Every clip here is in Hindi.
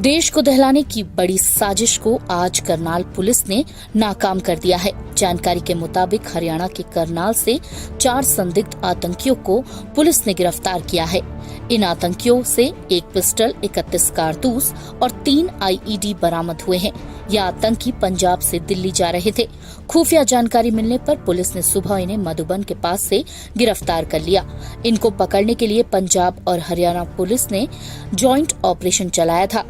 देश को दहलाने की बड़ी साजिश को आज करनाल पुलिस ने नाकाम कर दिया है। जानकारी के मुताबिक हरियाणा के करनाल से 4 संदिग्ध आतंकियों को पुलिस ने गिरफ्तार किया है। इन आतंकियों से 1 पिस्टल, 31 कारतूस और 3 आईईडी बरामद हुए हैं। यह आतंकी पंजाब से दिल्ली जा रहे थे। खुफिया जानकारी मिलने पर पुलिस ने सुबह इन्हें मधुबन के पास से गिरफ्तार कर लिया। इनको पकड़ने के लिए पंजाब और हरियाणा पुलिस ने जॉइंट ऑपरेशन चलाया था।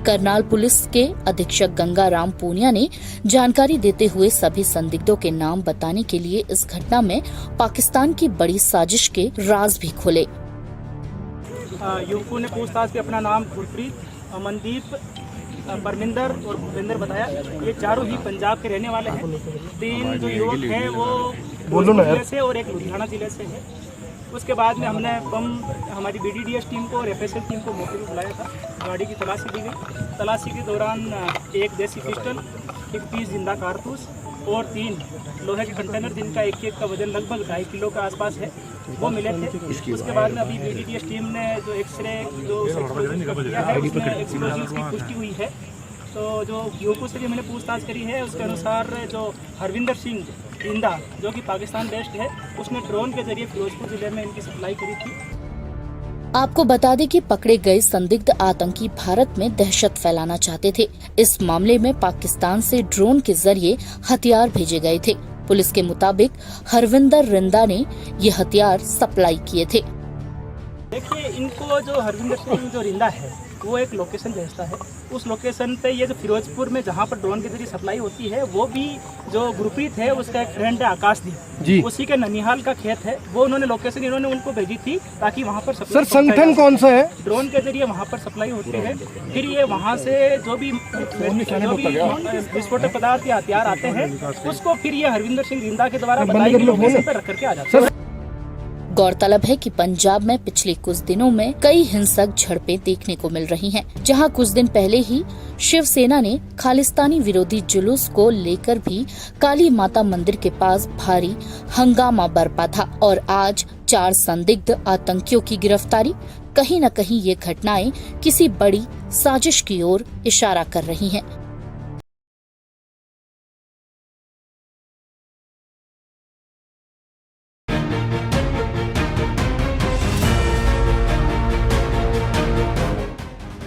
करनाल पुलिस के अधीक्षक गंगा राम पूनिया ने जानकारी देते हुए सभी संदिग्धों के नाम बताने के लिए इस घटना में पाकिस्तान की बड़ी साजिश के राज भी खोले। युवकों ने पूछताछ में अपना नाम गुरप्रीत, अमनदीप, परमिंदर और भूपेंद्र बताया। ये चारों ही पंजाब के रहने वाले हैं। 3 जो युवक हैं वो जिले से और एक लुधियाना जिले से है। उसके बाद में हमने हमारी BDDS टीम को और FSL टीम को मौके पर बुलाया था। गाड़ी की तलाशी दी गई। तलाशी के दौरान 1 देसी पिस्टल, 31 जिंदा कारतूस और 3 लोहे के कंटेनर जिनका एक का वजन लगभग 2.5 किलो के आसपास है, वो मिले थे। उसके बाद में अभी BDDS टीम ने जो एक्सरे जो किया है उसमें एक्सप्लोजिव्स की पुष्टि हुई है। तो जो युवकों से भी मैंने पूछताछ करी है उसके अनुसार जो हरविंदर सिंह रिंदा जो कि पाकिस्तान बेस्ड है, उसने ड्रोन के जरिए फिरोजपुर जिले में इनकी सप्लाई करी थी। आपको बता दें कि पकड़े गए संदिग्ध आतंकी भारत में दहशत फैलाना चाहते थे। इस मामले में पाकिस्तान से ड्रोन के जरिए हथियार भेजे गए थे। पुलिस के मुताबिक हरविंदर रिंदा ने ये हथियार सप्लाई किए थे। देखिए, इनको जो हरविंदर सिंह जो रिंदा है वो एक लोकेशन भेजता है। उस लोकेशन पे ये जो फिरोजपुर में जहाँ पर ड्रोन के जरिए सप्लाई होती है, वो भी जो गुरप्रीत है उसका एक फ्रेंड है आकाशदीप, उसी के ननिहाल का खेत है। वो उन्होंने लोकेशन इन्होंने उनको भेजी थी ताकि वहाँ पर सप्लाई। सर, संगठन कौन सा है? ड्रोन के जरिए वहाँ पर सप्लाई होती है। फिर ये वहाँ से जो भी विस्फोटक पदार्थ या हथियार आते हैं उसको फिर ये हरविंदर सिंह रिंदा के द्वारा बताई गई लोकेशन पर रख करके आ जाते हैं। गौरतलब है कि पंजाब में पिछले कुछ दिनों में कई हिंसक झड़पें देखने को मिल रही हैं, जहां कुछ दिन पहले ही शिवसेना ने खालिस्तानी विरोधी जुलूस को लेकर भी काली माता मंदिर के पास भारी हंगामा बरपा था और आज 4 संदिग्ध आतंकियों की गिरफ्तारी। कहीं न कहीं ये घटनाएं किसी बड़ी साजिश की ओर इशारा कर रही हैं।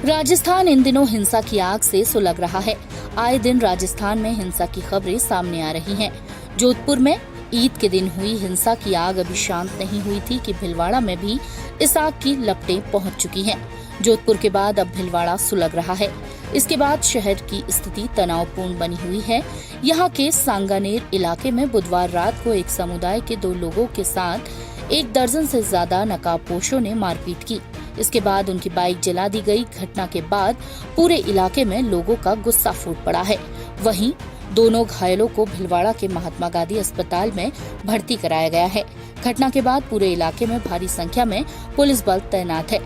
राजस्थान इन दिनों हिंसा की आग से सुलग रहा है। आए दिन राजस्थान में हिंसा की खबरें सामने आ रही हैं। जोधपुर में ईद के दिन हुई हिंसा की आग अभी शांत नहीं हुई थी कि भीलवाड़ा में भी इस आग की लपटें पहुंच चुकी हैं। जोधपुर के बाद अब भीलवाड़ा सुलग रहा है। इसके बाद शहर की स्थिति तनावपूर्ण बनी हुई है। यहाँ के सांगानेर इलाके में बुधवार रात को एक समुदाय के 2 लोगों के साथ 1 दर्जन से ज्यादा नकाबपोशों ने मारपीट की। इसके बाद उनकी बाइक जला दी गई। घटना के बाद पूरे इलाके में लोगों का गुस्सा फूट पड़ा है। वहीं दोनों घायलों को भीलवाड़ा के महात्मा गांधी अस्पताल में भर्ती कराया गया है। घटना के बाद पूरे इलाके में भारी संख्या में पुलिस बल तैनात है।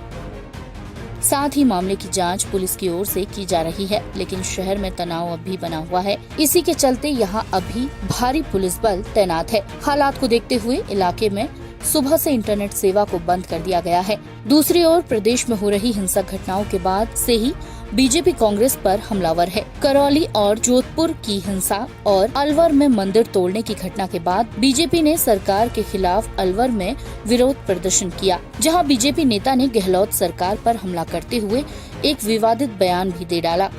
साथ ही मामले की जांच पुलिस की ओर से की जा रही है, लेकिन शहर में तनाव अब भी बना हुआ है। इसी के चलते यहां अभी भारी पुलिस बल तैनात है। हालात को देखते हुए इलाके में सुबह से इंटरनेट सेवा को बंद कर दिया गया है। दूसरी ओर प्रदेश में हो रही हिंसक घटनाओं के बाद से ही बीजेपी कांग्रेस पर हमलावर है। करौली और जोधपुर की हिंसा और अलवर में मंदिर तोड़ने की घटना के बाद बीजेपी ने सरकार के खिलाफ अलवर में विरोध प्रदर्शन किया, जहां बीजेपी नेता ने गहलोत सरकार पर हमला करते हुए एक विवादित बयान भी दे डाला।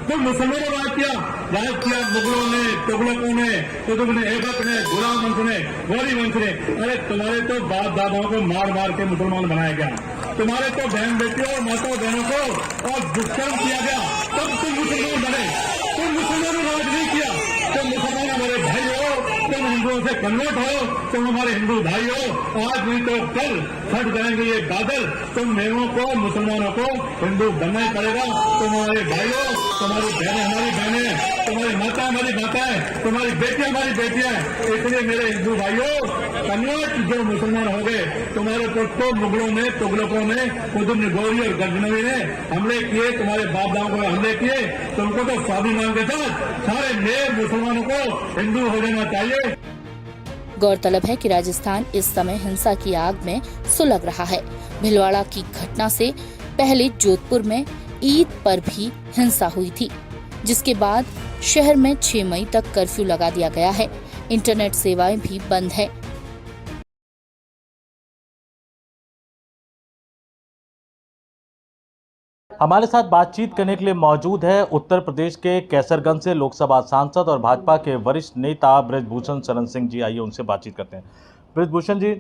तो मुसलमानों ने राज किया मुगलों ने, तुगलकों ने, ऐबक ने, गुलाम वंश ने, गौरी वंश ने। अरे तुम्हारे तो बाप दादाओं को मार मार के मुसलमान बनाया गया, तुम्हारे तो बहन बेटियों और माता बहनों को और दुष्कर्म किया गया, तब तुम मुसलमान बने। तुम मुसलमानों ने राज नहीं किया। तुम मुसलमान हमारे भाई हो, तुम हिंदुओं से कन्वर्ट हो, तुम हमारे हिंदू भाई हो। आज नहीं तो कल फट जाएंगे ये बादल। तुम मेरों को, मुसलमानों को हिंदू बनना ही पड़ेगा। तुम्हारे भाइयों, तुम्हारी बहनें हमारी बहनें, तुम्हारी माता हमारी माताएं, तुम्हारी बेटियां हमारी बेटियां। इसलिए मेरे हिंदू भाइयों, कन्वर्ट जो मुसलमान हो गए, तुम्हारे ऊपर तो मुगलों ने, तुगलकों ने, कुतुब गौरी और गजनवी ने हमले किए, तुम्हारे बाप दाओं को हमले किए। तुमको तो स्वाभिमान के साथ सारे नए मुसलमानों को हिंदू हो जाना चाहिए। गौरतलब है कि राजस्थान इस समय हिंसा की आग में सुलग रहा है। भीलवाड़ा की घटना से पहले जोधपुर में ईद पर भी हिंसा हुई थी, जिसके बाद शहर में 6 मई तक कर्फ्यू लगा दिया गया है। इंटरनेट सेवाएं भी बंद है। हमारे साथ बातचीत करने के लिए मौजूद है उत्तर प्रदेश के कैसरगंज से लोकसभा सांसद और भाजपा के वरिष्ठ नेता बृजभूषण शरण सिंह जी। आइए उनसे बातचीत करते हैं। बृजभूषण जी,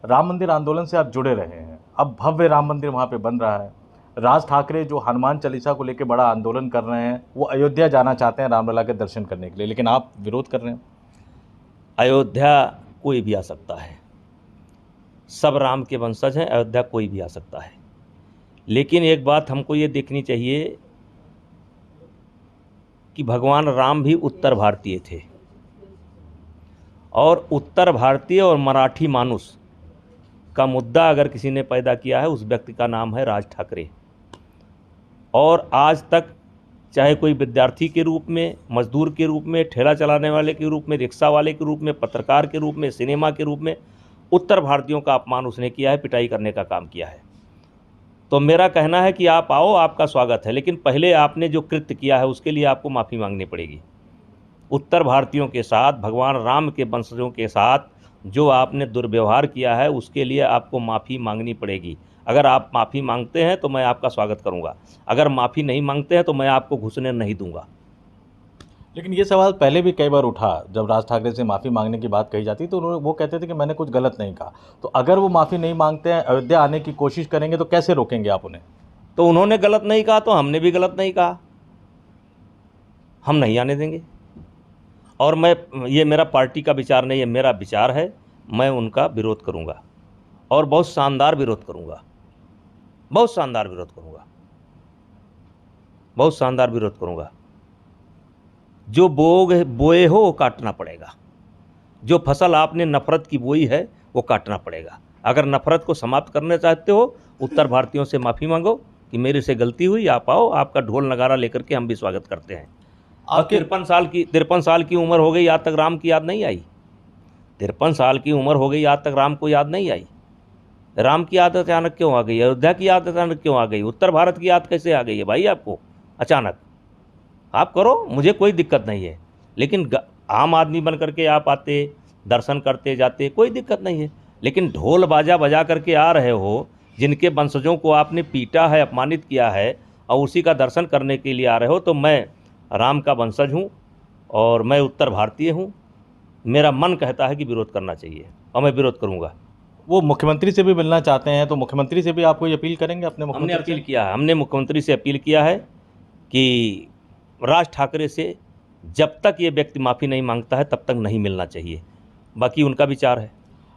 राम मंदिर आंदोलन से आप जुड़े रहे हैं, अब भव्य राम मंदिर वहां पे बन रहा है। राज ठाकरे जो हनुमान चालीसा को लेकर बड़ा आंदोलन कर रहे हैं, वो अयोध्या जाना चाहते हैं रामलला के दर्शन करने के लिए, लेकिन आप विरोध कर रहे हैं। अयोध्या कोई भी आ सकता है, सब राम के वंशज हैं, अयोध्या कोई भी आ सकता है। लेकिन एक बात हमको ये देखनी चाहिए कि भगवान राम भी उत्तर भारतीय थे, और उत्तर भारतीय और मराठी मानुष का मुद्दा अगर किसी ने पैदा किया है, उस व्यक्ति का नाम है राज ठाकरे। और आज तक चाहे कोई विद्यार्थी के रूप में, मजदूर के रूप में, ठेला चलाने वाले के रूप में, रिक्शा वाले के रूप में, पत्रकार के रूप में, सिनेमा के रूप में, उत्तर भारतीयों का अपमान उसने किया है, पिटाई करने का काम किया है। तो मेरा कहना है कि आप आओ, आपका स्वागत है, लेकिन पहले आपने जो कृत्य किया है उसके लिए आपको माफ़ी मांगनी पड़ेगी। उत्तर भारतीयों के साथ, भगवान राम के वंशजों के साथ जो आपने दुर्व्यवहार किया है, उसके लिए आपको माफ़ी मांगनी पड़ेगी। अगर आप माफ़ी मांगते हैं तो मैं आपका स्वागत करूंगा, अगर माफ़ी नहीं मांगते हैं तो मैं आपको घुसने नहीं दूंगा। लेकिन ये सवाल पहले भी कई बार उठा, जब राज ठाकरे से माफ़ी मांगने की बात कही जाती तो वो कहते थे कि मैंने कुछ गलत नहीं कहा। तो अगर वो माफ़ी नहीं मांगते हैं, अयोध्या आने की कोशिश करेंगे, तो कैसे रोकेंगे आप उन्हें? तो उन्होंने गलत नहीं कहा तो हमने भी गलत नहीं कहा, हम नहीं आने देंगे। और ये मेरा पार्टी का विचार नहीं है, मेरा विचार है, मैं उनका विरोध करूंगा और बहुत शानदार विरोध करूंगा, बहुत शानदार विरोध करूंगा, बहुत शानदार विरोध करूंगा। जो बोए हो वो काटना पड़ेगा, जो फसल आपने नफरत की बोई है वो काटना पड़ेगा। अगर नफरत को समाप्त करना चाहते हो, उत्तर भारतीयों से माफ़ी मांगो कि मेरे से गलती हुई, आप आओ, आपका ढोल नगारा लेकर के हम भी स्वागत करते हैं। और 53 साल की उम्र हो गई, आज तक राम की याद नहीं आई। 53 साल की उम्र हो गई, आज तक राम को याद नहीं आई। राम की याद अचानक क्यों आ गई? अयोध्या की याद अचानक क्यों आ गई? उत्तर भारत की याद कैसे आ गई है भाई आपको अचानक? आप करो, मुझे कोई दिक्कत नहीं है, लेकिन आम आदमी बन करके आप आते, दर्शन करते जाते, कोई दिक्कत नहीं है। लेकिन ढोल बाजा बजा करके आ रहे हो, जिनके वंशजों को आपने पीटा है, अपमानित किया है, और उसी का दर्शन करने के लिए आ रहे हो। तो मैं राम का वंशज हूँ और मैं उत्तर भारतीय हूँ, मेरा मन कहता है कि विरोध करना चाहिए और मैं विरोध करूँगा। वो मुख्यमंत्री से भी मिलना चाहते हैं, तो मुख्यमंत्री से भी आप कोई अपील करेंगे? अपने हमने अपील किया है, हमने मुख्यमंत्री से अपील किया है कि राज ठाकरे से जब तक ये व्यक्ति माफ़ी नहीं मांगता है तब तक नहीं मिलना चाहिए। बाकी उनका विचार है।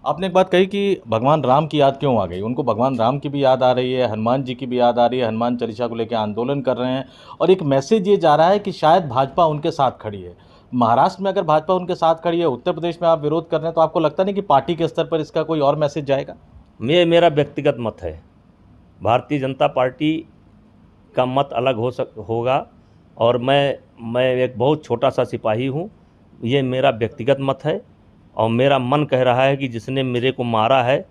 आपने एक बात कही कि भगवान राम की याद क्यों आ गई? उनको भगवान राम की भी याद आ रही है, हनुमान जी की भी याद आ रही है, हनुमान चालीसा को लेकर आंदोलन कर रहे हैं, और एक मैसेज ये जा रहा है कि शायद भाजपा उनके साथ खड़ी है। महाराष्ट्र में अगर भाजपा उनके साथ खड़ी है, उत्तर प्रदेश में आप विरोध कर रहे हैं, तो आपको लगता नहीं कि पार्टी के स्तर पर इसका कोई और मैसेज जाएगा? मेरा व्यक्तिगत मत है, भारतीय जनता पार्टी का मत अलग होगा, और मैं एक बहुत छोटा सा सिपाही हूँ। ये मेरा व्यक्तिगत मत है, और मेरा मन कह रहा है कि जिसने मेरे को मारा है,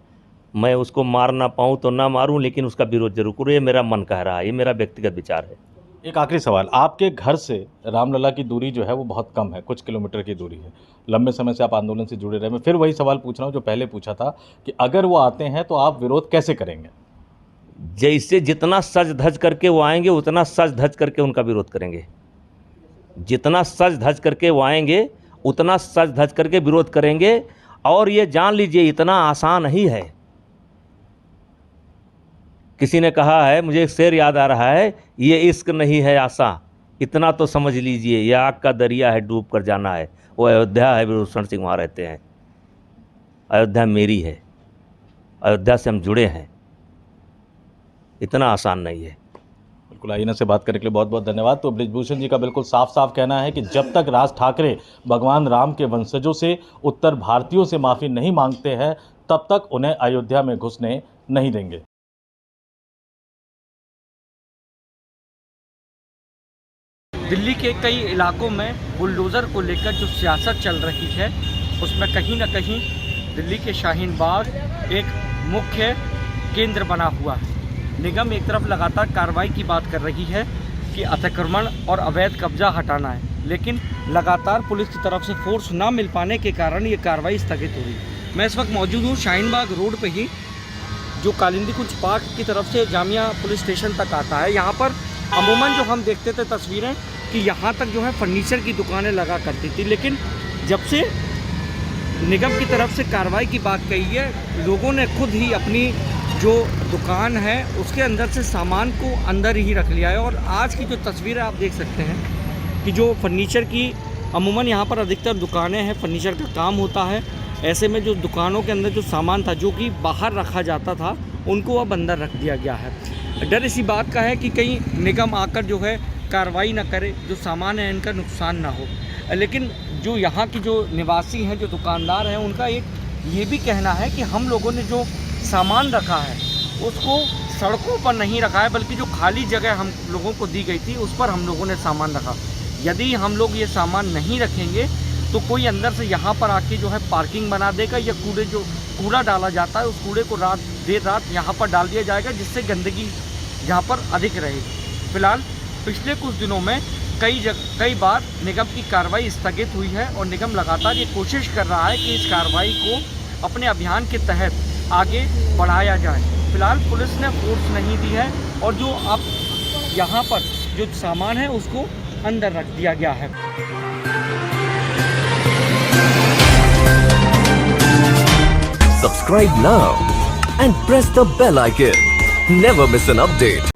मैं उसको मार ना पाऊँ तो ना मारूँ, लेकिन उसका विरोध जरूर करूँ। ये मेरा मन कह रहा है, ये मेरा व्यक्तिगत विचार है। एक आखिरी सवाल, आपके घर से रामलला की दूरी जो है वो बहुत कम है, कुछ किलोमीटर की दूरी है, लंबे समय से आप आंदोलन से जुड़े रहे। मैं फिर वही सवाल पूछ रहा हूँ जो पहले पूछा था कि अगर वो आते हैं तो आप विरोध कैसे करेंगे? जैसे जितना सज धज करके वो आएंगे, उतना सज धज करके उनका विरोध करेंगे। जितना सज धज करके वो आएंगे, उतना सज धज करके विरोध करेंगे। और ये जान लीजिए, इतना आसान नहीं है। किसी ने कहा है, मुझे एक शेर याद आ रहा है, ये इश्क नहीं है आसान, इतना तो समझ लीजिए, यह आग का दरिया है, डूब कर जाना है। वो अयोध्या है, बृजभूषण सिंह वहाँ रहते हैं। अयोध्या मेरी है, अयोध्या से हम जुड़े हैं, इतना आसान नहीं है। बिल्कुल, आईना से बात करने के लिए बहुत बहुत धन्यवाद। तो बृजभूषण जी का बिल्कुल साफ साफ कहना है कि जब तक राज ठाकरे भगवान राम के वंशजों से, उत्तर भारतीयों से माफ़ी नहीं मांगते हैं, तब तक उन्हें अयोध्या में घुसने नहीं देंगे। दिल्ली के कई इलाकों में बुलडोज़र को लेकर जो सियासत चल रही है, उसमें कहीं ना कहीं दिल्ली के शाहीन बाग एक मुख्य केंद्र बना हुआ है। निगम एक तरफ लगातार कार्रवाई की बात कर रही है कि अतिक्रमण और अवैध कब्जा हटाना है, लेकिन लगातार पुलिस की तरफ से फोर्स ना मिल पाने के कारण ये कार्रवाई स्थगित हो रही है। मैं इस वक्त मौजूद हूँ शाहीन बाग रोड पे ही, जो कालिंदी कुंज पार्क की तरफ से जामिया पुलिस स्टेशन तक आता है। यहाँ पर अमूमन जो हम देखते थे तस्वीरें कि यहाँ तक जो है फर्नीचर की दुकानें लगा करती थी, लेकिन जब से निगम की तरफ से कार्रवाई की बात कही है, लोगों ने खुद ही अपनी जो दुकान है उसके अंदर से सामान को अंदर ही रख लिया है। और आज की जो तस्वीर है आप देख सकते हैं कि जो फर्नीचर की अमूमन यहाँ पर अधिकतर दुकानें हैं, फर्नीचर का काम होता है। ऐसे में जो दुकानों के अंदर जो सामान था जो कि बाहर रखा जाता था, उनको अब अंदर रख दिया गया है। डर इसी बात का है कि कहीं निगम आकर जो है कार्रवाई ना करे, जो सामान है इनका नुकसान ना हो। लेकिन जो यहाँ की जो निवासी हैं, जो दुकानदार हैं, उनका एक ये भी कहना है कि हम लोगों ने जो सामान रखा है उसको सड़कों पर नहीं रखा है, बल्कि जो खाली जगह हम लोगों को दी गई थी उस पर हम लोगों ने सामान रखा। यदि हम लोग ये सामान नहीं रखेंगे तो कोई अंदर से यहाँ पर आके जो है पार्किंग बना देगा, या कूड़ा डाला जाता है उस कूड़े को देर रात यहाँ पर डाल दिया जाएगा, जिससे गंदगी यहाँ पर अधिक रहेगी। फिलहाल पिछले कुछ दिनों में कई बार निगम की कार्रवाई स्थगित हुई है और निगम लगातार ये कोशिश कर रहा है कि इस कार्रवाई को अपने अभियान के तहत आगे बढ़ाया जाए। फिलहाल पुलिस ने फोर्स नहीं दी है और जो अब यहाँ पर जो सामान है उसको अंदर रख दिया गया है। Subscribe now and press the bell icon. Never miss an update.